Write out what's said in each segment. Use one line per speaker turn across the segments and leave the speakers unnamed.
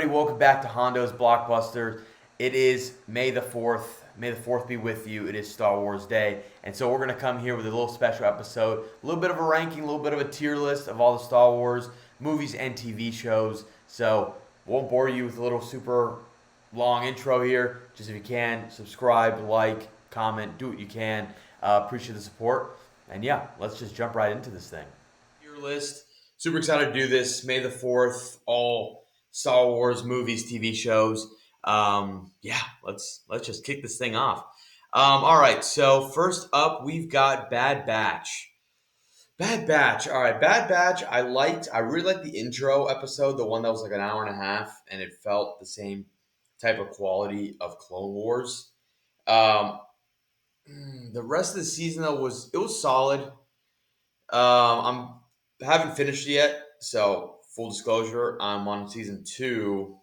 Welcome back to Hondo's Blockbuster. It is May the 4th. May the 4th be with you. It is Star Wars Day. And so we're going to come here with a little special episode, a little bit of a ranking, a little bit of a tier list of all the Star Wars movies and TV shows. So won't bore you with a little super long intro here. Just if you can, subscribe, like, comment, do what you can. Appreciate the support. And yeah, let's just jump right into this thing. Tier list. Super excited to do this. May the 4th, all Star Wars movies, TV shows. Yeah, let's just kick this thing off. All right, so first up, we've got Bad Batch. Bad Batch. All right, Bad Batch. I really liked the intro episode, the one that was like an hour and a half, and it felt the same type of quality of Clone Wars. Um, the rest of the season though was solid. I haven't finished it yet, so full disclosure, I'm on season 2.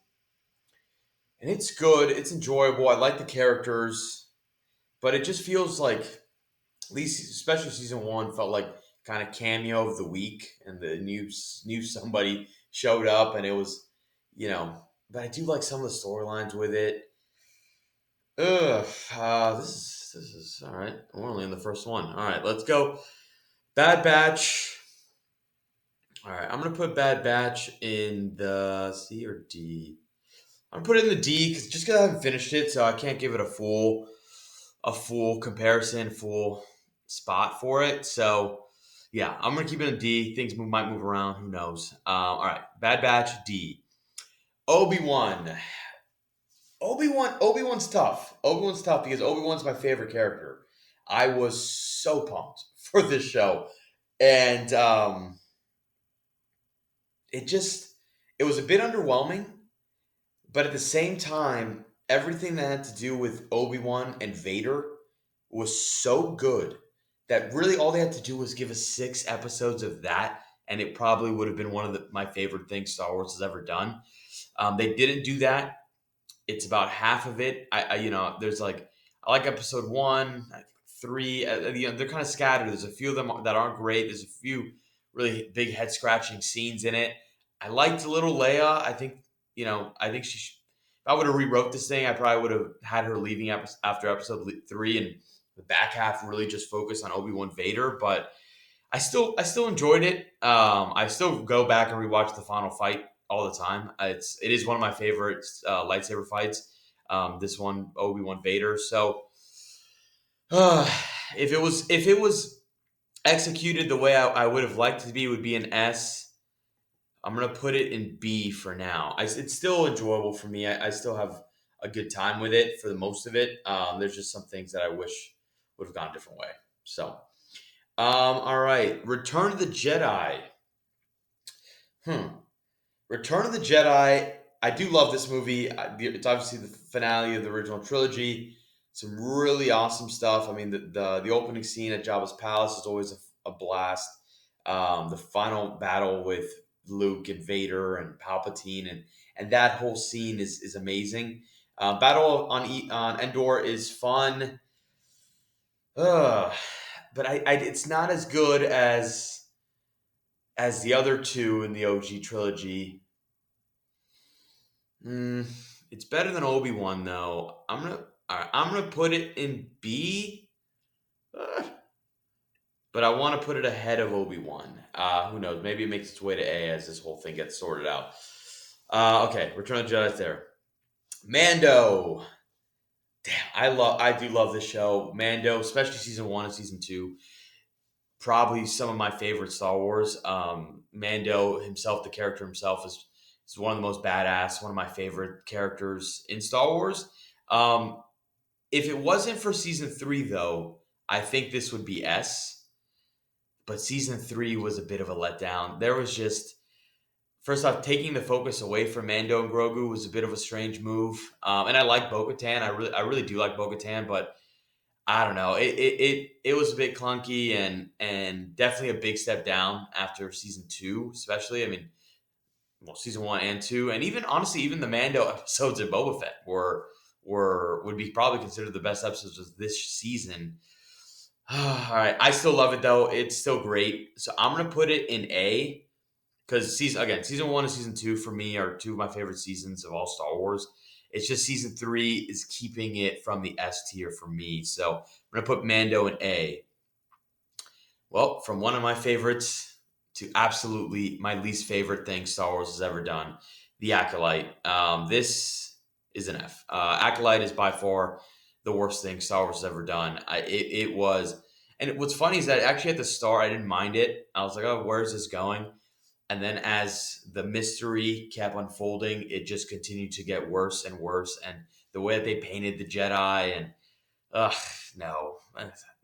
And it's good. It's enjoyable. I like the characters, but it just feels like, at least especially season 1, felt like kind of cameo of the week, and the new somebody showed up, and it was, you know. But I do like some of the storylines with it. Ugh. This is all right. We're only in the first one. All right, let's go. Bad Batch. All right, I'm gonna put Bad Batch in the C or D. I'm gonna put it in the D because I haven't finished it, so I can't give it a full comparison, full spot for it. So yeah, I'm gonna keep it in D. Things might move around. Who knows? All right, Bad Batch D. Obi-Wan. Obi-Wan's tough. Obi-Wan's tough because Obi-Wan's my favorite character. I was so pumped for this show, and it was a bit underwhelming. But at the same time, everything that had to do with Obi-Wan and Vader was so good that really all they had to do was give us 6 episodes of that, and it probably would have been one of my favorite things Star Wars has ever done. They didn't do that. It's about half of it. There's like, I like episode 1, 3. They're kind of scattered. There's a few of them that aren't great. There's a few really big head scratching scenes in it. I liked little Leia. I think if I would have rewrote this thing, I probably would have had her leaving after episode 3, and the back half really just focused on Obi-Wan Vader. But I still enjoyed it. I still go back and rewatch the final fight all the time. It is one of my favorite lightsaber fights. This one, Obi-Wan Vader. So if it was executed the way I would have liked it to be, it would be an S. I'm gonna put it in B for now. It's still enjoyable for me. I still have a good time with it for the most of it. There's just some things that I wish would have gone a different way. So, all right, Return of the Jedi. Return of the Jedi. I do love this movie. It's obviously the finale of the original trilogy. Some really awesome stuff. I mean, the opening scene at Jabba's palace is always a blast. The final battle with Luke and Vader and Palpatine and that whole scene is amazing. Battle on Endor is fun, but it's not as good as the other two in the OG trilogy. It's better than Obi-Wan though. I'm gonna put it in B. But I want to put it ahead of Obi-Wan. Who knows? Maybe it makes its way to A as this whole thing gets sorted out. Okay, Return of the Jedi's there. Mando. Damn, I do love this show. Mando, especially season 1 and season 2. Probably some of my favorite Star Wars. Mando himself, the character himself, is one of the most badass, one of my favorite characters in Star Wars. If it wasn't for season 3, though, I think this would be S. But season 3 was a bit of a letdown. There was just, first off, taking the focus away from Mando and Grogu was a bit of a strange move. And I like Bo-Katan. I really do like Bo-Katan, but I don't know. It was a bit clunky and definitely a big step down after season 2, especially. I mean, well, season 1 and 2, and even honestly, even the Mando episodes of Boba Fett would be probably considered the best episodes of this season. All right, I still love it though. It's still great. So I'm gonna put it in A. because season one and season two for me are two of my favorite seasons of all Star Wars. It's just season three is keeping it from the S tier for me. So I'm gonna put Mando in A. Well, from one of my favorites to absolutely my least favorite thing Star Wars has ever done, The Acolyte. This is an F. Acolyte is by far the worst thing Star Wars has ever done. It was, and what's funny is that actually at the start I didn't mind it. I was like, oh, where's this going? And then as the mystery kept unfolding, it just continued to get worse and worse. And the way that they painted the Jedi and ugh, no,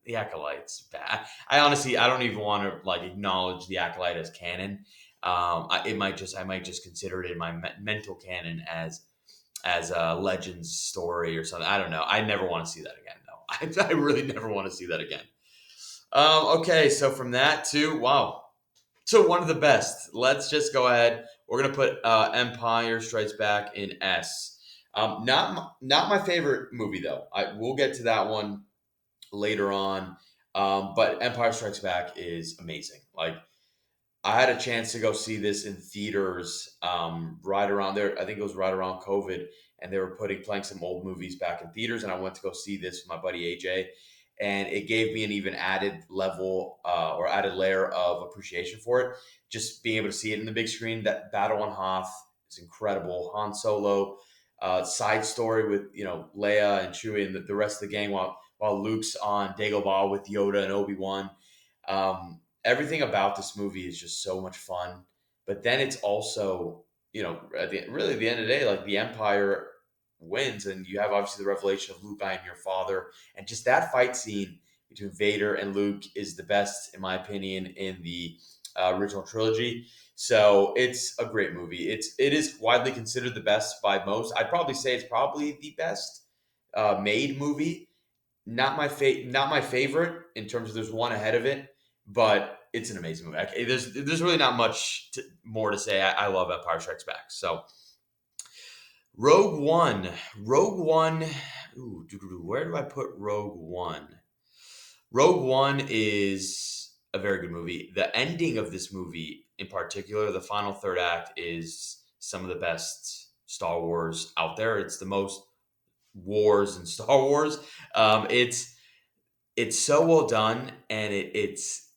the acolyte's bad. I honestly, I don't even want to like acknowledge the acolyte as canon. I might just consider it in my mental canon as a Legends story or something. I don't know. I never want to see that again. No, I really never want to see that again. Okay, so from that to wow, so one of the best. Let's just go ahead. We're gonna put Empire Strikes Back in S. Not my favorite movie though. I we'll get to that one later on. But Empire Strikes Back is amazing. Like I had a chance to go see this in theaters right around there. I think it was right around COVID, and they were playing some old movies back in theaters, and I went to go see this with my buddy AJ, and it gave me an even added level or added layer of appreciation for it. Just being able to see it in the big screen. That battle on Hoth is incredible. Han Solo, side story with Leia and Chewie and the rest of the gang, while Luke's on Dagobah with Yoda and Obi-Wan. Everything about this movie is just so much fun. But then it's also, really at the end of the day, like the Empire wins, and you have obviously the revelation of Luke, I am your father, and just that fight scene between Vader and Luke is the best, in my opinion, in the original trilogy. So it's a great movie. It is widely considered the best by most. I'd probably say it's probably the best made movie. Not my favorite in terms of there's one ahead of it, but it's an amazing movie. There's really not much more to say. I love Empire Strikes Back. So Rogue One, Rogue One. Ooh, where do I put Rogue One? Rogue One is a very good movie. The ending of this movie, in particular, the final third act, is some of the best Star Wars out there. It's the most wars in Star Wars. It's so well done, and it's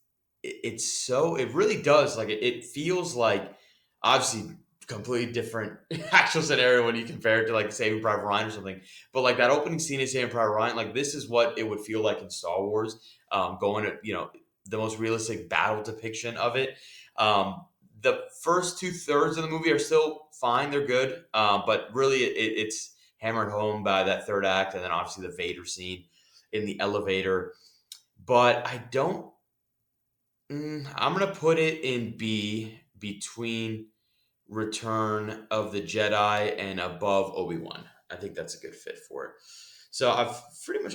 so it really does it feels like obviously completely different actual scenario when you compare it to like Saving Private Ryan or something. But like that opening scene in Saving Private Ryan, like this is what it would feel like in Star Wars. Going to the most realistic battle depiction of it. The first two thirds of the movie are still fine; they're good, but really it's hammered home by that third act, and then obviously the Vader scene in the elevator. But I don't. I'm gonna put it in B between Return of the Jedi and above Obi-Wan. I think that's a good fit for it. So I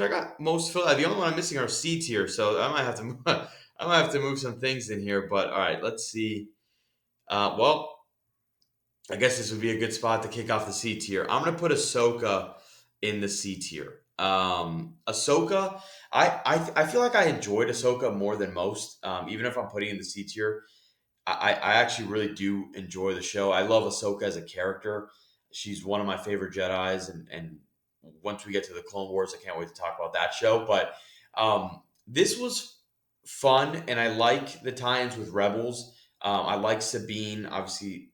got most filled out. The only one I'm missing are C tier, so I might have to I might have to move some things in here. But all right, let's see. Well, I guess this would be a good spot to kick off the C tier. I'm gonna put Ahsoka in the C tier. Ahsoka, I feel like I enjoyed Ahsoka more than most. Even if I'm putting in the C tier, I actually really do enjoy the show. I love Ahsoka as a character. She's one of my favorite Jedi's, and once we get to the Clone Wars, I can't wait to talk about that show. But this was fun, and I like the tie-ins with Rebels. I like Sabine. Obviously,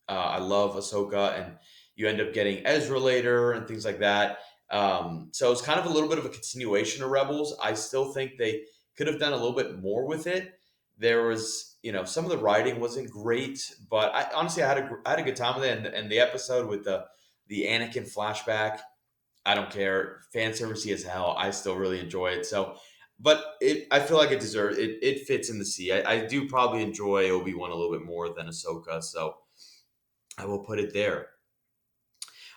I love Ahsoka, and you end up getting Ezra later and things like that. So it's kind of a little bit of a continuation of Rebels. I still think they could have done a little bit more with it. There was, some of the writing wasn't great, but I honestly I had a good time with it. And the episode with the Anakin flashback, I don't care, fan servicey as hell. I still really enjoy it. So, but I feel like it deserves it. It fits in the C. I do probably enjoy Obi-Wan a little bit more than Ahsoka, so I will put it there.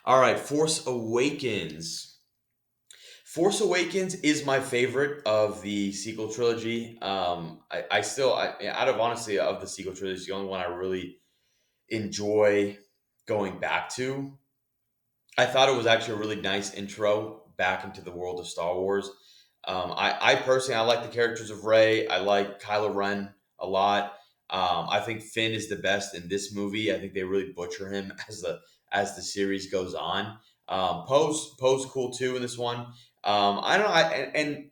All right, Force Awakens. Force Awakens is my favorite of the sequel trilogy. I still, out of honestly of the sequel trilogy, it's the only one I really enjoy going back to. I thought it was actually a really nice intro back into the world of Star Wars. I personally, I like the characters of Rey. I like Kylo Ren a lot. I think Finn is the best in this movie. I think they really butcher him as the series goes on. Poe's cool too in this one. I don't know. And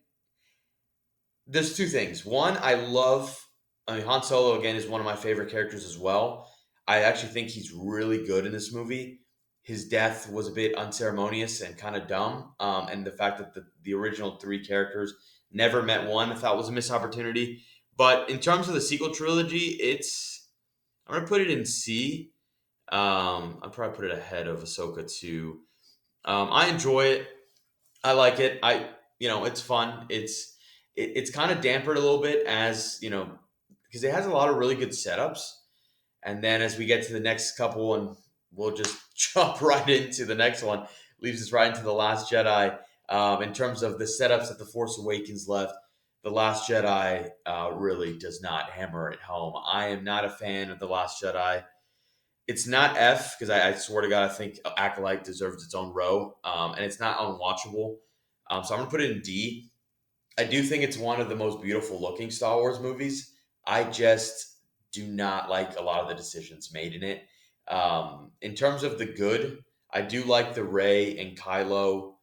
there's two things. One, I mean, Han Solo again is one of my favorite characters as well. I actually think he's really good in this movie. His death was a bit unceremonious and kind of dumb. And the fact that the original three characters never met one, I thought was a missed opportunity. But in terms of the sequel trilogy, I'm gonna put it in C. I'll probably put it ahead of Ahsoka too. I enjoy it. I like it. It's fun. It's kind of dampered a little bit as because it has a lot of really good setups, and then as we get to the next couple, and we'll just jump right into the next one, leaves us right into the Last Jedi. In terms of the setups that the Force Awakens left, the Last Jedi really does not hammer it home. I am not a fan of the Last Jedi. It's not F because I swear to God, I think Acolyte deserves its own row, and it's not unwatchable. So I'm gonna put it in D. I do think it's one of the most beautiful looking Star Wars movies. I just do not like a lot of the decisions made in it. In terms of the good, I do like the Rey and Kylo,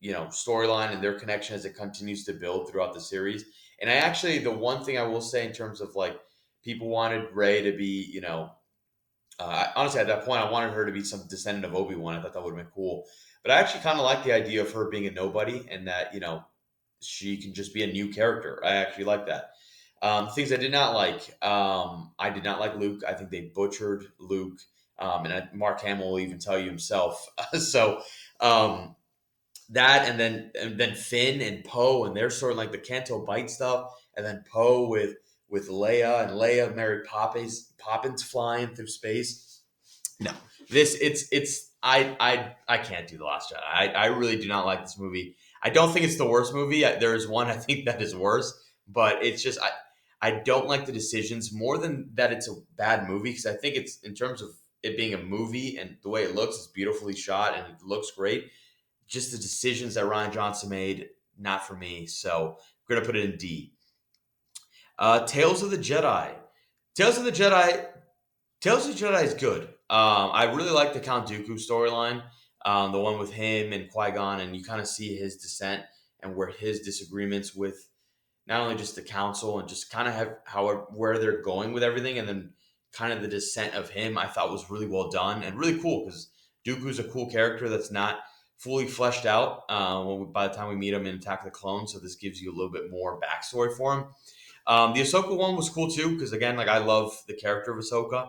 storyline and their connection as it continues to build throughout the series. And the one thing I will say in terms of like people wanted Rey to be, honestly, at that point, I wanted her to be some descendant of Obi-Wan. I thought that would have been cool. But I actually kind of like the idea of her being a nobody and that, she can just be a new character. I actually like that. Things I did not like. I did not like Luke. I think they butchered Luke. Mark Hamill will even tell you himself. So that and then Finn and Poe and they're sort of like the Canto Bite stuff, and then Poe with Leia and Leia Mary Poppins flying through space. No, it's I can't do the Last Jedi. I really do not like this movie. I don't think it's the worst movie. There is one I think that is worse, but it's just I don't like the decisions more than that. It's a bad movie because I think it's in terms of it being a movie and the way it looks, it's beautifully shot and it looks great. Just the decisions that Ryan Johnson made, not for me. So we're gonna put it in D. Tales of the Jedi. Tales of the Jedi. Tales of the Jedi is good. I really like the Count Dooku storyline, the one with him and Qui Gon, and you kind of see his descent and where his disagreements with not only just the council and just kind of have where they're going with everything, and then kind of the descent of him. I thought was really well done and really cool because Dooku's a cool character that's not fully fleshed out by the time we meet him in Attack of the Clones. So this gives you a little bit more backstory for him. The Ahsoka one was cool too because again, like I love the character of Ahsoka.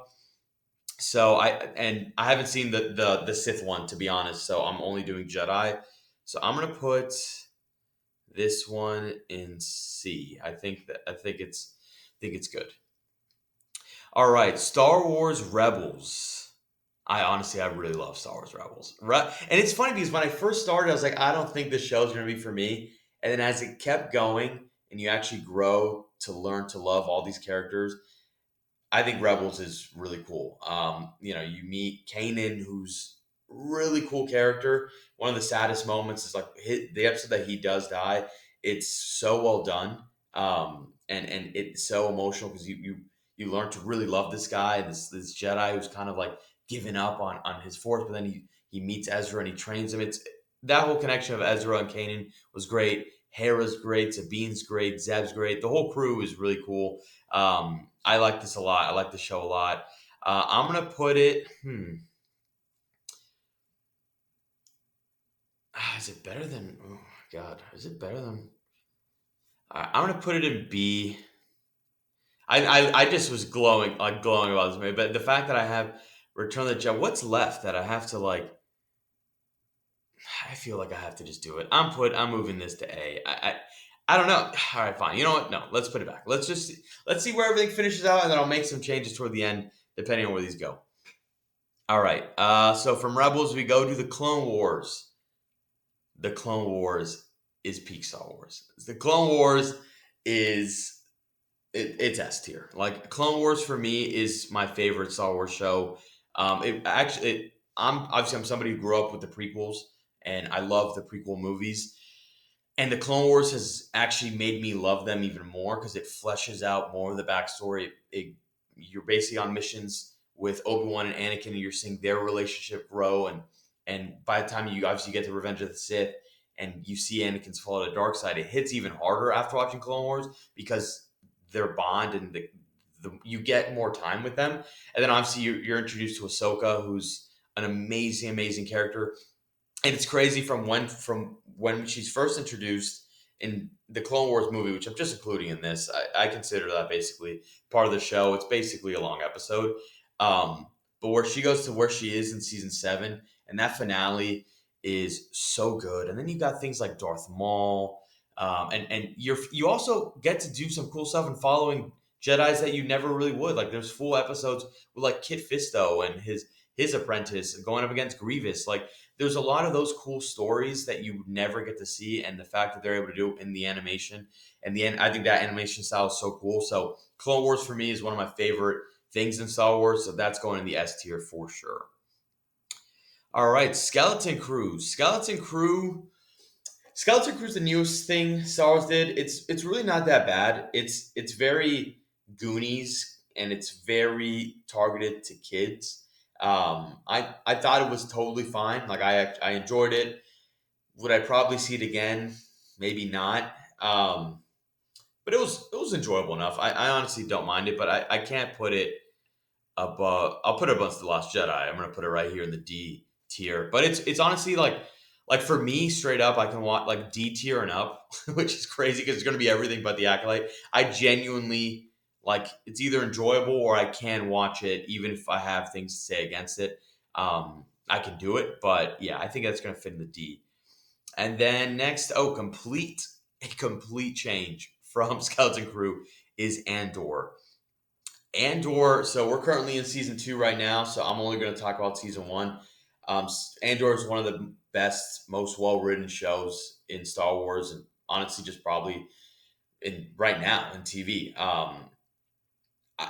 So I haven't seen the Sith one to be honest. So I'm only doing Jedi. So I'm gonna put this one in C. I think it's good. All right, Star Wars Rebels. I really love Star Wars Rebels. And it's funny because when I first started, I was like, I don't think this show's gonna be for me. And then as it kept going, and you actually grow to learn to love all these characters, I think Rebels is really cool. You meet Kanan, who's really cool character. One of the saddest moments is like the episode that he does die. It's so well done, and it's so emotional because you learn to really love this guy, this Jedi who's kind of like given up on his force, but then he meets Ezra and he trains him. It's that whole connection of Ezra and Kanan was great. Hera's great, Sabine's great, Zeb's great. The whole crew is really cool. I like this a lot. I like the show a lot. I'm gonna put it. Is it better than? Oh my God, is it better than? I'm gonna put it in B. I just was glowing about this movie, but the fact that I have Return of the Jedi, what's left that I have to like? I feel like I have to just do it. I'm moving this to A. I don't know. All right, fine. You know what? No, let's put it back. Let's see where everything finishes out, and then I'll make some changes toward the end, depending on where these go. All right. So from Rebels, we go to the Clone Wars. The Clone Wars is peak Star Wars. The Clone Wars it's S tier. Like Clone Wars for me is my favorite Star Wars show. I'm somebody who grew up with the prequels, and I love the prequel movies. And the Clone Wars has actually made me love them even more because it fleshes out more of the backstory. You're basically on missions with Obi-Wan and Anakin, and you're seeing their relationship grow. And by the time you obviously get to Revenge of the Sith and you see Anakin's fall to the dark side, it hits even harder after watching Clone Wars because their bond and you get more time with them. And then obviously you're introduced to Ahsoka, who's an amazing, amazing character. And it's crazy from when she's first introduced in the Clone Wars movie, which I'm just including in this. I consider that basically part of the show. It's basically a long episode, but where she goes to where she is in season 7, and that finale is so good. And then you got things like Darth Maul, and you also get to do some cool stuff in following Jedi's that you never really would. Like there's full episodes with like Kit Fisto and his apprentice going up against Grievous. Like there's a lot of those cool stories that you never get to see, and the fact that they're able to do it in the animation and the end, I think that animation style is so cool. So Clone Wars for me is one of my favorite things in Star Wars, so that's going in the S tier for sure. All right, Skeleton Crew. Skeleton Crew's the newest thing Star Wars did. It's really not that bad. It's very Goonies and it's very targeted to kids. I thought it was totally fine. Like I enjoyed it. Would I probably see it again? Maybe not. But it was enjoyable enough. I honestly don't mind it, but I can't put it above. I'll put it above the Last Jedi. I'm gonna put it right here in the D tier. But it's honestly like for me straight up, I can want like D tier and up, which is crazy because it's gonna be everything but the Acolyte. I genuinely like it's either enjoyable or I can watch it even if I have things to say against it. I can do it, but yeah, I think that's gonna fit in the D. And then next, a complete change from Skeleton Crew is Andor. Andor, so we're currently in season 2 right now, so I'm only going to talk about season 1. Andor is one of the best, most well-written shows in Star Wars, and honestly, just probably in right now in TV.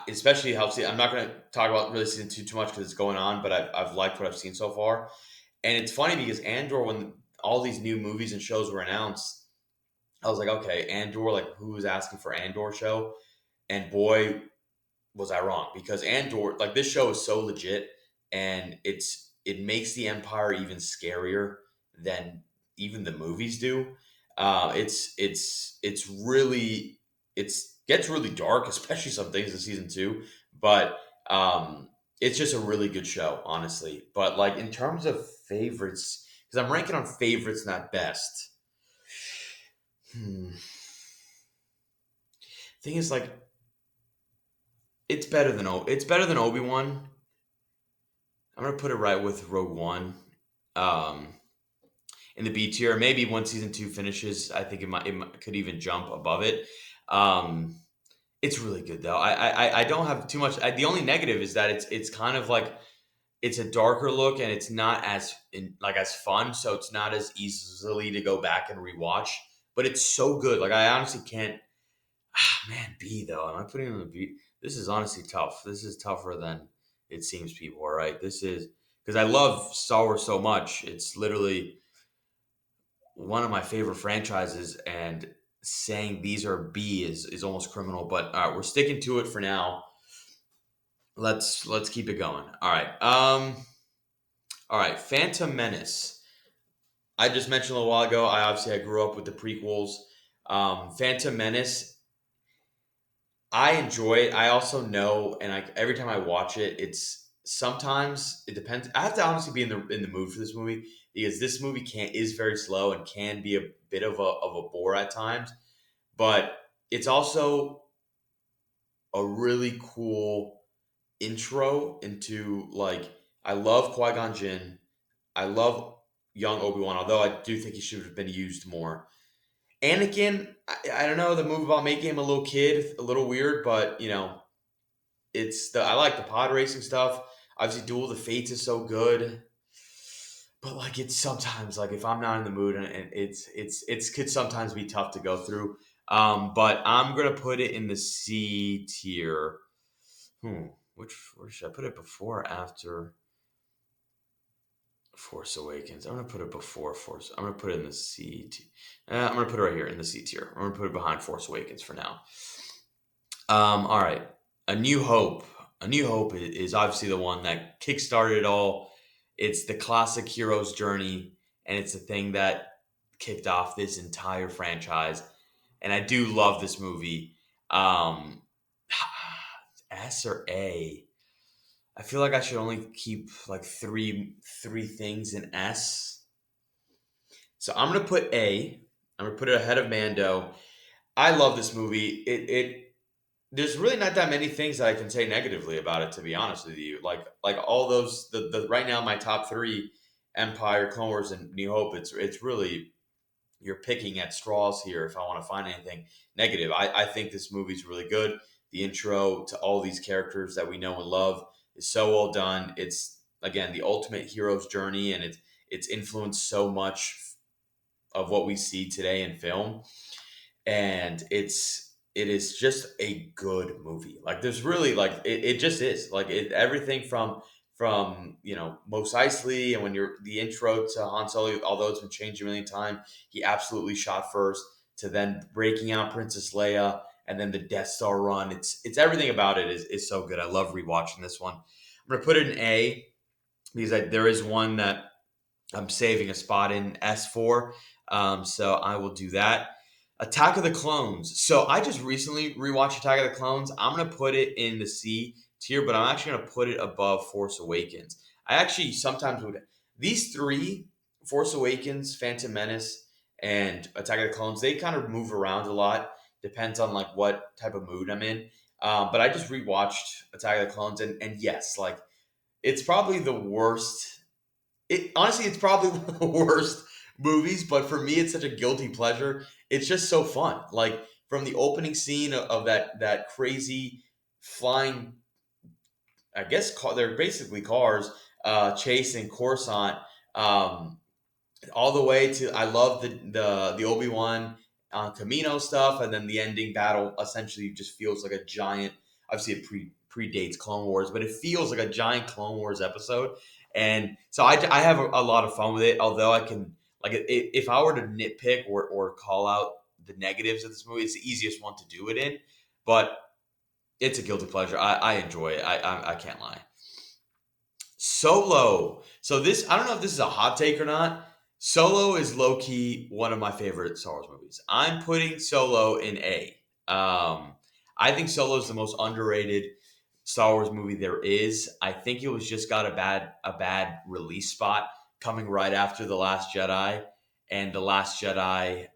Especially how I'm not going to talk about really season 2 too much because it's going on, but I've liked what I've seen so far. And it's funny because Andor, when all these new movies and shows were announced, I was like, okay, Andor, like who was asking for Andor show? And boy, was I wrong because Andor, like this show is so legit, and it makes the Empire even scarier than even the movies do. It's really it's gets really dark, especially some things in season 2, but it's just a really good show, honestly. But like in terms of favorites, because I'm ranking on favorites, not best. Hmm. Thing is, like it's better than Obi-Wan. I'm gonna put it right with Rogue One, um, in the B tier. Maybe when season 2 finishes, I think could even jump above it. Um, it's really good though. I don't have too much. The only negative is that it's kind of like it's a darker look and it's not as fun, so it's not as easily to go back and rewatch. But it's so good. Like I honestly can't. Man, B though. Am I putting it on the B? This is honestly tough. This is tougher than it seems. People, all right. This is because I love Star Wars so much. It's literally one of my favorite franchises, and saying these are B is almost criminal. But all right, we're sticking to it for now. Let's keep it going. All right. All right. Phantom Menace. I just mentioned a little while ago. I grew up with the prequels. Phantom Menace, I enjoy it. I also know, and every time I watch it, it's sometimes it depends. I have to honestly be in the mood for this movie because this movie is very slow and can be a bit of a bore at times, but it's also a really cool intro into like I love Qui Gon Jinn. I love young Obi Wan, although I do think he should have been used more. Anakin, I don't know the move about making him a little kid, a little weird, but I like the pod racing stuff. Obviously, Duel of the Fates is so good, but like it's sometimes like if I'm not in the mood and it's could sometimes be tough to go through. But I'm gonna put it in the C tier. Where should I put it before or after Force Awakens. I'm gonna put it before Force. I'm gonna put it in the C. I'm gonna put it right here in the C tier. I'm gonna put it behind Force Awakens for now. All right. A New Hope. A New Hope is obviously the one that kickstarted it all. It's the classic hero's journey, and it's the thing that kicked off this entire franchise. And I do love this movie. Um, S or A? I feel like I should only keep like three things in S. So I'm gonna put A. I'm gonna put it ahead of Mando. I love this movie. It there's really not that many things that I can say negatively about it, to be honest with you. Like all those the right now my top three, Empire, Clone Wars, and New Hope. It's really, you're picking at straws here if I want to find anything negative. I think this movie's really good. The intro to all these characters that we know and love is so well done. It's again the ultimate hero's journey, and it's influenced so much of what we see today in film, and it is just a good movie. Like there's really like it just is like everything from Mos Eisley, and when you're the intro to Han Solo, although it's been changed a million times, he absolutely shot first, to then breaking out Princess Leia, and then the Death Star run. It's everything about it is so good. I love rewatching this one. I'm gonna put it in A because there is one that I'm saving a spot in S4. So I will do that. Attack of the Clones. So I just recently rewatched Attack of the Clones. I'm gonna put it in the C tier, but I'm actually gonna put it above Force Awakens. I actually sometimes would these three, Force Awakens, Phantom Menace, and Attack of the Clones, they kind of move around a lot. Depends on like what type of mood I'm in. But I just rewatched Attack of the Clones, and yes, like it's probably the worst. It honestly, it's probably one of the worst movies, but for me, it's such a guilty pleasure. It's just so fun. Like from the opening scene of that crazy flying, I guess they're basically cars, chasing Coruscant. Um, all the way to, I love the Obi-Wan Camino stuff, and then the ending battle essentially just feels like a giant. Obviously, it predates Clone Wars, but it feels like a giant Clone Wars episode, and so I have a lot of fun with it. Although I can like if I were to nitpick or call out the negatives of this movie, it's the easiest one to do it in, but it's a guilty pleasure. I enjoy it. I can't lie. Solo. So this, I don't know if this is a hot take or not. Solo is low key one of my favorite Star Wars movies. I'm putting Solo in A. I think Solo is the most underrated Star Wars movie there is. I think it was just got a bad release spot, coming right after The Last Jedi, and The Last Jedi,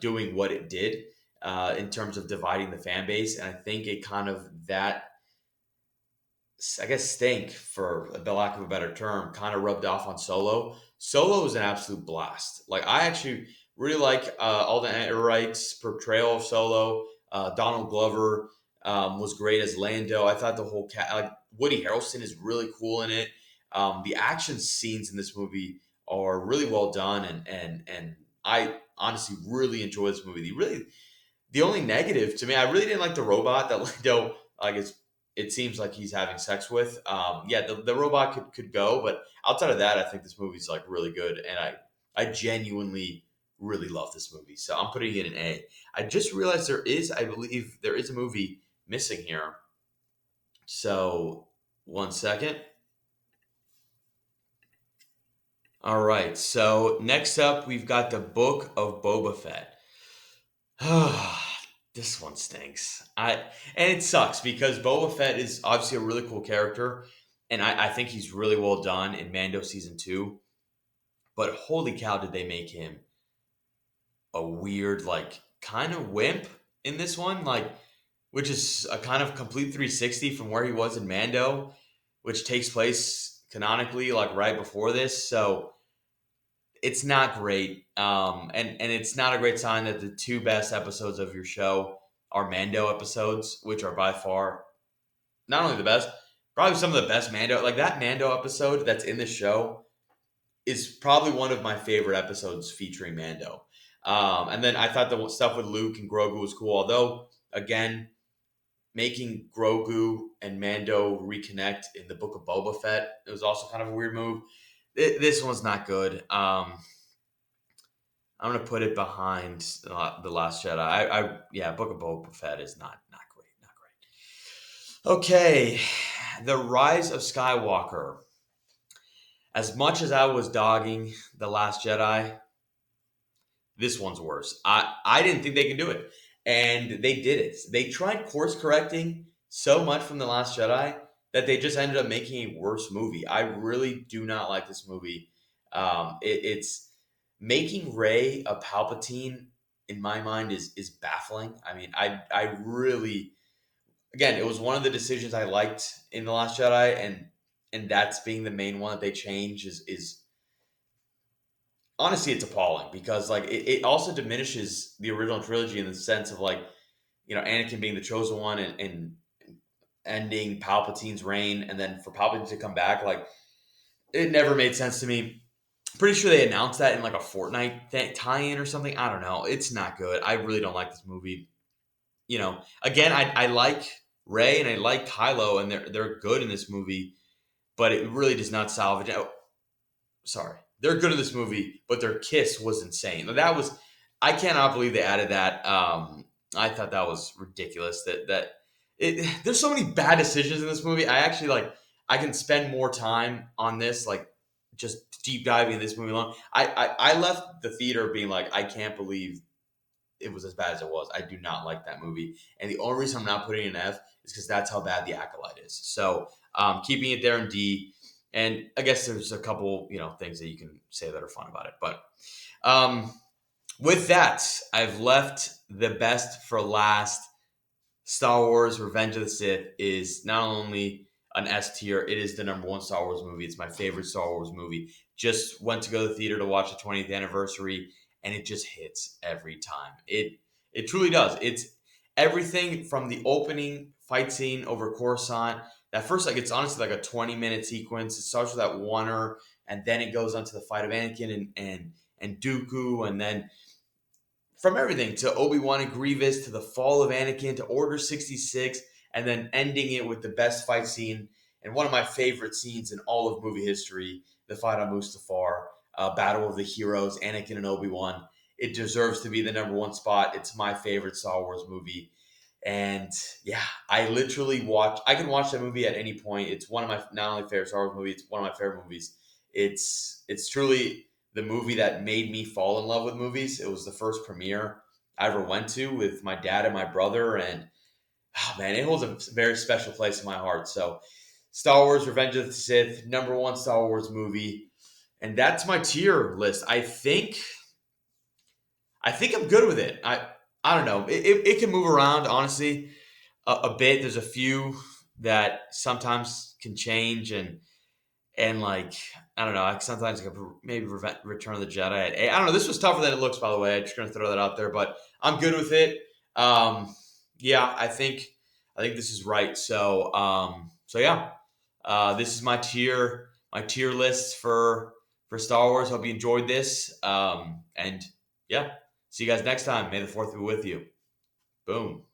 doing what it did in terms of dividing the fan base, and I think it kind of that, I guess, stink, for the lack of a better term, kind of rubbed off on Solo. Solo is an absolute blast. Like I actually really like Alden Ehrenreich's portrayal of Solo. Donald Glover was great as Lando. I thought the whole like Woody Harrelson is really cool in it. The action scenes in this movie are really well done, and I honestly really enjoy this movie. The only negative to me, I really didn't like the robot that Lando, like, it seems like he's having sex with. Yeah, the robot could go, but outside of that, I think this movie's like really good, and I genuinely really love this movie. So I'm putting it in A. I just realized I believe there is a movie missing here. So 1 second. All right. So next up, we've got the Book of Boba Fett. This one stinks. And it sucks because Boba Fett is obviously a really cool character, and I think he's really well done in Mando season 2. But holy cow, did they make him a weird, like, kind of wimp in this one, like, which is a kind of complete 360 from where he was in Mando, which takes place canonically like right before this. So it's not great. And it's not a great sign that the two best episodes of your show are Mando episodes, which are by far not only the best, probably some of the best Mando. Like that Mando episode that's in the show is probably one of my favorite episodes featuring Mando. And then I thought the stuff with Luke and Grogu was cool. Although, again, making Grogu and Mando reconnect in the Book of Boba Fett. It was also kind of a weird move. This one's not good. I'm gonna put it behind the Last Jedi. Yeah, Book of Boba Fett is not great, not great. Okay, the Rise of Skywalker. As much as I was dogging the Last Jedi, this one's worse. I didn't think they could do it, and they did it. They tried course correcting so much from the Last Jedi that they just ended up making a worse movie. I really do not like this movie. It's making Rey a Palpatine in my mind is baffling. I mean, I really, again, it was one of the decisions I liked in the Last Jedi, and that's being the main one that they change is honestly, it's appalling because like it also diminishes the original trilogy in the sense of like, Anakin being the chosen one and ending Palpatine's reign, and then for Palpatine to come back, like it never made sense to me. Pretty sure they announced that in like a Fortnite tie-in or something. I don't know. It's not good. I really don't like this movie. Again, I like Rey and I like Kylo, and they're good in this movie, but it really does not salvage. Oh, sorry, they're good in this movie, but their kiss was insane. That was, I cannot believe they added that. I thought that was ridiculous. There's so many bad decisions in this movie. I actually like. I can spend more time on this, like just deep diving in this movie alone. I left the theater being like, I can't believe it was as bad as it was. I do not like that movie, and the only reason I'm not putting an F is because that's how bad the Acolyte is. So keeping it there in D. And I guess there's a couple, things that you can say that are fun about it. But with that, I've left the best for last. Star Wars Revenge of the Sith is not only an S tier, it is the number one Star Wars movie. It's my favorite Star Wars movie. Just went to go to the theater to watch the 20th anniversary, and it just hits every time. It truly does. It's everything from the opening fight scene over Coruscant. That first, like, it's honestly like a 20-minute sequence. It starts with that oneer, and then it goes on to the fight of Anakin and Dooku, and then from everything to Obi-Wan and Grievous to the fall of Anakin to Order 66, and then ending it with the best fight scene and one of my favorite scenes in all of movie history, the fight on Mustafar, Battle of the Heroes, Anakin and Obi-Wan. It deserves to be the number one spot. It's my favorite Star Wars movie. And yeah, I can watch that movie at any point. It's one of my not only favorite Star Wars movies, it's one of my favorite movies. It's truly the movie that made me fall in love with movies. It was the first premiere I ever went to with my dad and my brother, and oh man, it holds a very special place in my heart. So, Star Wars: Revenge of the Sith, number one Star Wars movie, and that's my tier list. I think I'm good with it. I don't know. It can move around, honestly, a bit. There's a few that sometimes can change, and like, I don't know. Sometimes I could maybe Return of the Jedi at A. I don't know. This was tougher than it looks, by the way. I'm just gonna throw that out there, but I'm good with it. Yeah, I think this is right. So yeah, this is my tier list for Star Wars. Hope you enjoyed this. And yeah, see you guys next time. May the fourth be with you. Boom.